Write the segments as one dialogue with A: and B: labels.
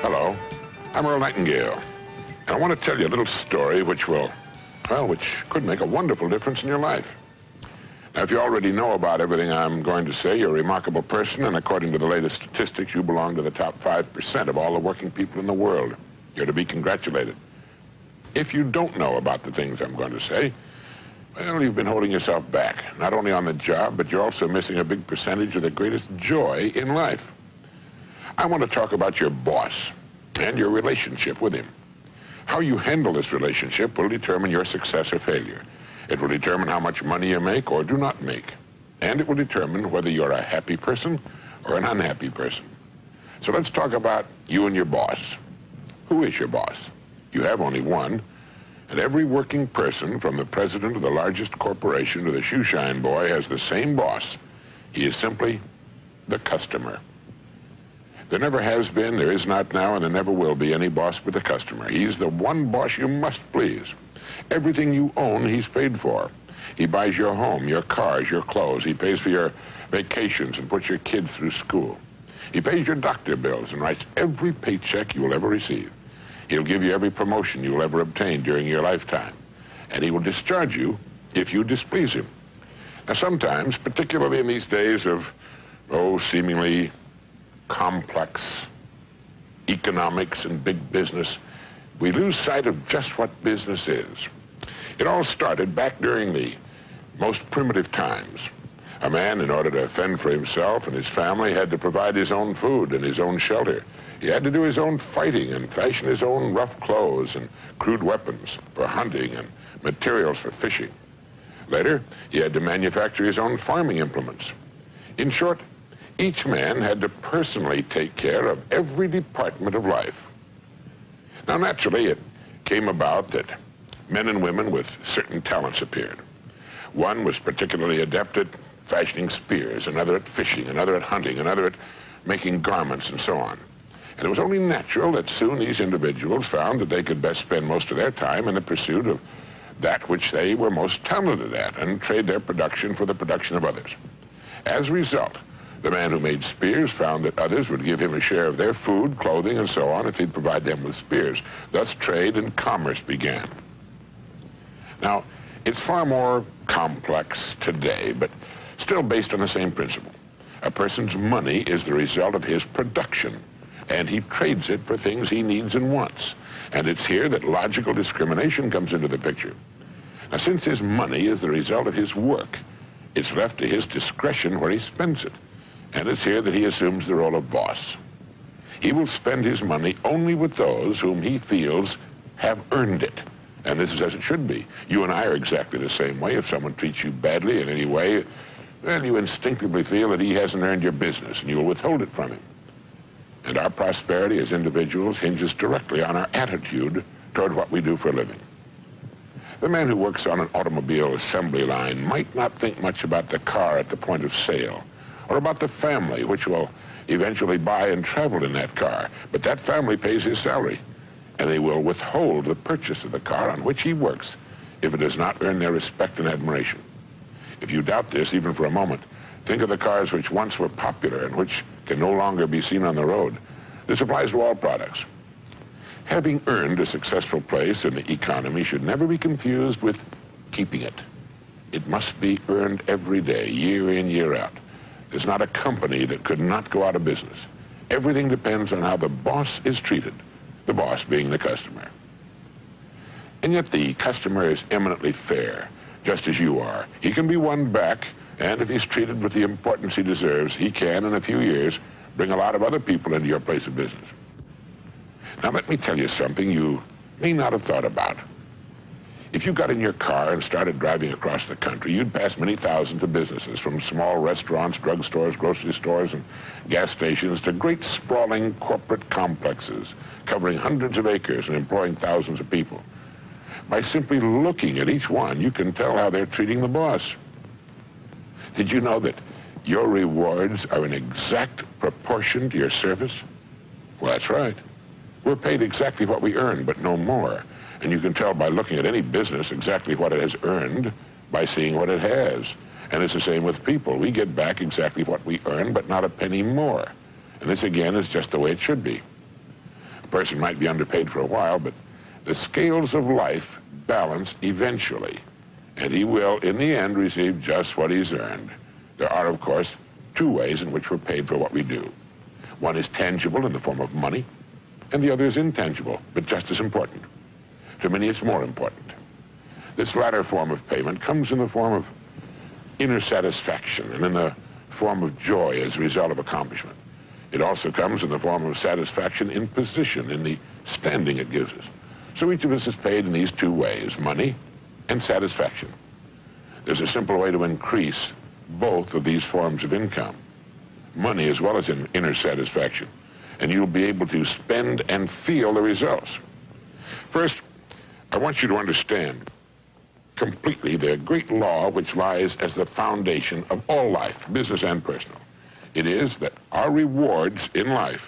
A: Hello, I'm Earl Nightingale, and I want to tell you a little story which could make a wonderful difference in your life. Now, if you already know about everything I'm going to say, you're a remarkable person, and according to the latest statistics, you belong to the top 5% of all the working people in the world. You're to be congratulated. If you don't know about the things I'm going to say, well, you've been holding yourself back, not only on the job, but you're also missing a big percentage of the greatest joy in life. I want to talk about your boss and your relationship with him. How you handle this relationship will determine your success or failure. It will determine how much money you make or do not make. And it will determine whether you're a happy person or an unhappy person. So let's talk about you and your boss. Who is your boss? You have only one. And every working person, from the president of the largest corporation to the shoeshine boy, has the same boss. He is simply the customer. There never has been, there is not now, and there never will be any boss but the customer. He's the one boss you must please. Everything you own, he's paid for. He buys your home, your cars, your clothes. He pays for your vacations and puts your kids through school. He pays your doctor bills and writes every paycheck you will ever receive. He'll give you every promotion you'll ever obtain during your lifetime. And he will discharge you if you displease him. Now, sometimes, particularly in these days of, seemingly complex economics and big business, we lose sight of just what business is. It all started back during the most primitive times. A man, in order to fend for himself and his family, had to provide his own food and his own shelter. He had to do his own fighting and fashion his own rough clothes and crude weapons for hunting and materials for fishing. Later, he had to manufacture his own farming implements. In short, each man had to personally take care of every department of life. Now, naturally, it came about that men and women with certain talents appeared. One was particularly adept at fashioning spears, another at fishing, another at hunting, another at making garments, and so on. And it was only natural that soon these individuals found that they could best spend most of their time in the pursuit of that which they were most talented at and trade their production for the production of others. As a result, the man who made spears found that others would give him a share of their food, clothing, and so on if he'd provide them with spears. Thus, trade and commerce began. Now, it's far more complex today, but still based on the same principle. A person's money is the result of his production, and he trades it for things he needs and wants. And it's here that logical discrimination comes into the picture. Now, since his money is the result of his work, it's left to his discretion where he spends it. And it's here that he assumes the role of boss. He will spend his money only with those whom he feels have earned it. And this is as it should be. You and I are exactly the same way. If someone treats you badly in any way, well, you instinctively feel that he hasn't earned your business, and you will withhold it from him. And our prosperity as individuals hinges directly on our attitude toward what we do for a living. The man who works on an automobile assembly line might not think much about the car at the point of sale, or about the family which will eventually buy and travel in that car. But that family pays his salary, and they will withhold the purchase of the car on which he works if it does not earn their respect and admiration. If you doubt this, even for a moment, think of the cars which once were popular and which can no longer be seen on the road. This applies to all products. Having earned a successful place in the economy should never be confused with keeping it. It must be earned every day, year in, year out. There's not a company that could not go out of business. Everything depends on how the boss is treated, the boss being the customer. And yet the customer is eminently fair, just as you are. He can be won back, and if he's treated with the importance he deserves, he can, in a few years, bring a lot of other people into your place of business. Now, let me tell you something you may not have thought about. If you got in your car and started driving across the country, you'd pass many thousands of businesses, from small restaurants, drugstores, grocery stores, and gas stations to great sprawling corporate complexes covering hundreds of acres and employing thousands of people. By simply looking at each one, you can tell how they're treating the boss. Did you know that your rewards are in exact proportion to your service? Well, that's right. We're paid exactly what we earn, but no more. And you can tell by looking at any business exactly what it has earned by seeing what it has. And it's the same with people. We get back exactly what we earn, but not a penny more. And this, again, is just the way it should be. A person might be underpaid for a while, but the scales of life balance eventually, and he will, in the end, receive just what he's earned. There are, of course, two ways in which we're paid for what we do. One is tangible in the form of money, and the other is intangible, but just as important. To many, it's more important. This latter form of payment comes in the form of inner satisfaction and in the form of joy as a result of accomplishment. It also comes in the form of satisfaction in position, in the standing it gives us. So each of us is paid in these two ways, money and satisfaction. There's a simple way to increase both of these forms of income, money as well as in inner satisfaction, and you'll be able to spend and feel the results. First, I want you to understand completely the great law which lies as the foundation of all life, business and personal. It is that our rewards in life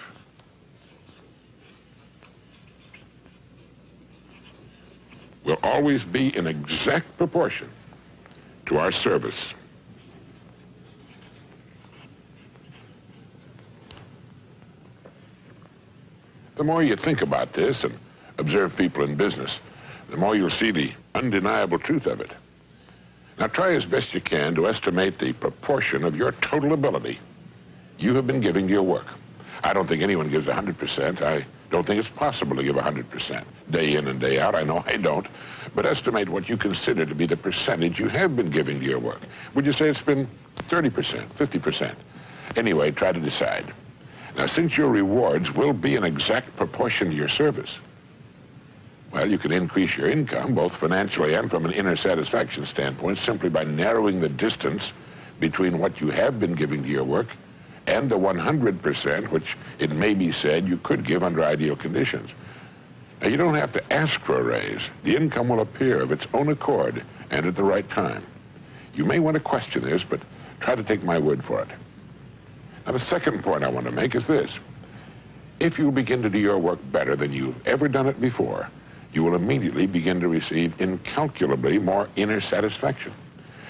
A: will always be in exact proportion to our service. The more you think about this and observe people in business, the more you'll see the undeniable truth of it. Now try as best you can to estimate the proportion of your total ability you have been giving to your work. I don't think anyone gives 100%. I don't think it's possible to give 100%, day in and day out. I know I don't. But estimate what you consider to be the percentage you have been giving to your work. Would you say it's been 30%, 50%? Anyway, try to decide. Now, since your rewards will be an exact proportion to your service, well, you can increase your income, both financially and from an inner satisfaction standpoint, simply by narrowing the distance between what you have been giving to your work and the 100%, which it may be said you could give under ideal conditions. Now, you don't have to ask for a raise. The income will appear of its own accord and at the right time. You may want to question this, but try to take my word for it. Now, the second point I want to make is this. If you begin to do your work better than you've ever done it before, you will immediately begin to receive incalculably more inner satisfaction.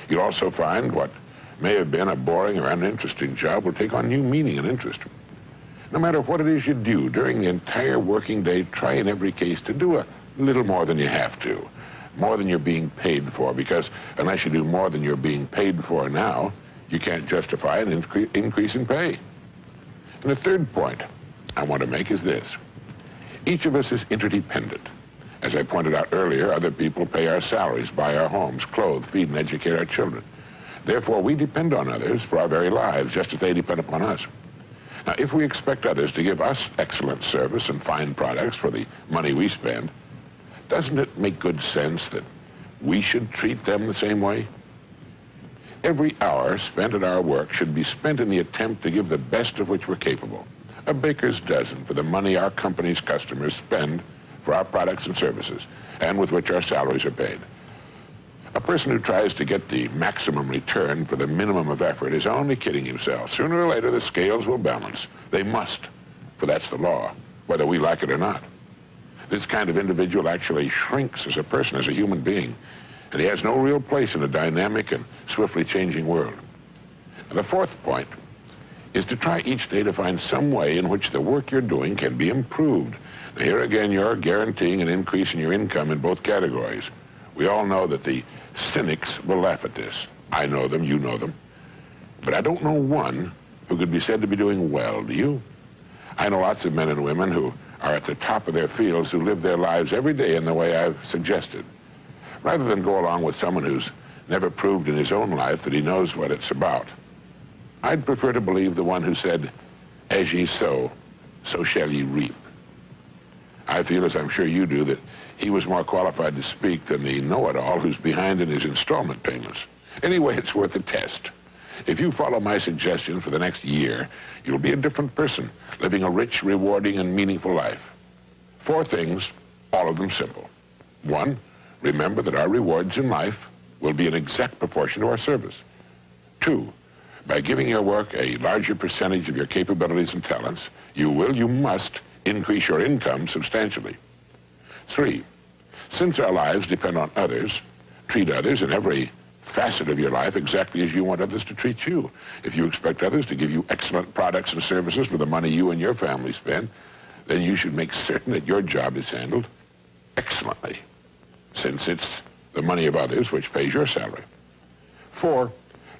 A: You'll also find what may have been a boring or uninteresting job will take on new meaning and interest. No matter what it is you do during the entire working day, try in every case to do a little more than you have to, more than you're being paid for, because unless you do more than you're being paid for now, you can't justify an increase in pay. And the third point I want to make is this. Each of us is interdependent. As I pointed out earlier, other people pay our salaries, buy our homes, clothe, feed, and educate our children. Therefore, we depend on others for our very lives, just as they depend upon us. Now, if we expect others to give us excellent service and fine products for the money we spend, doesn't it make good sense that we should treat them the same way? Every hour spent at our work should be spent in the attempt to give the best of which we're capable. A baker's dozen for the money our company's customers spend for our products and services, and with which our salaries are paid. A person who tries to get the maximum return for the minimum of effort is only kidding himself. Sooner or later, the scales will balance. They must, for that's the law, whether we like it or not. This kind of individual actually shrinks as a person, as a human being, and he has no real place in a dynamic and swiftly changing world. And the fourth point is to try each day to find some way in which the work you're doing can be improved. Now, here again, you're guaranteeing an increase in your income in both categories. We all know that the cynics will laugh at this. I know them, you know them. But I don't know one who could be said to be doing well, do you? I know lots of men and women who are at the top of their fields who live their lives every day in the way I've suggested. Rather than go along with someone who's never proved in his own life that he knows what it's about, I'd prefer to believe the one who said, "As ye sow, so shall ye reap." I feel, as I'm sure you do, that he was more qualified to speak than the know-it-all who's behind in his installment payments. Anyway, it's worth a test. If you follow my suggestion for the next year, you'll be a different person, living a rich, rewarding, and meaningful life. 4 things, all of them simple. 1, remember that our rewards in life will be an exact proportion to our service. 2, by giving your work a larger percentage of your capabilities and talents, you must increase your income substantially. 3, since our lives depend on others, treat others in every facet of your life exactly as you want others to treat you. If you expect others to give you excellent products and services for the money you and your family spend, then you should make certain that your job is handled excellently, since it's the money of others which pays your salary. 4,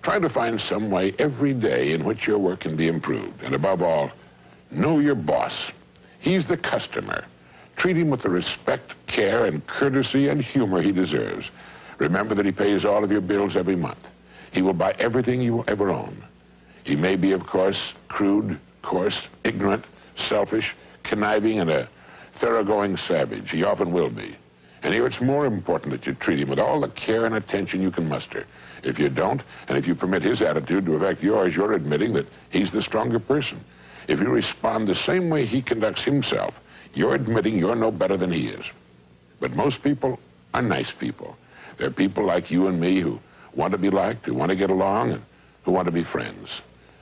A: try to find some way every day in which your work can be improved. And above all, know your boss. He's the customer. Treat him with the respect, care, and courtesy and humor he deserves. Remember that he pays all of your bills every month. He will buy everything you will ever own. He may be, of course, crude, coarse, ignorant, selfish, conniving, and a thoroughgoing savage. He often will be. And here it's more important that you treat him with all the care and attention you can muster. If you don't, and if you permit his attitude to affect yours, you're admitting that he's the stronger person. If you respond the same way he conducts himself, you're admitting you're no better than he is. But most people are nice people. They're people like you and me who want to be liked, who want to get along, and who want to be friends.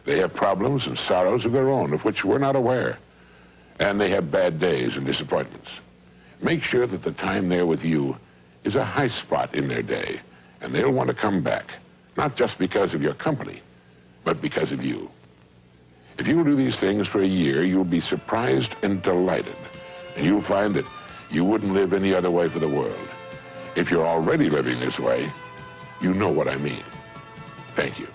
A: They have problems and sorrows of their own, of which we're not aware. And they have bad days and disappointments. Make sure that the time they're with you is a high spot in their day, and they'll want to come back, not just because of your company, but because of you. If you will do these things for a year, you'll be surprised and delighted, and you'll find that you wouldn't live any other way for the world. If you're already living this way, you know what I mean. Thank you.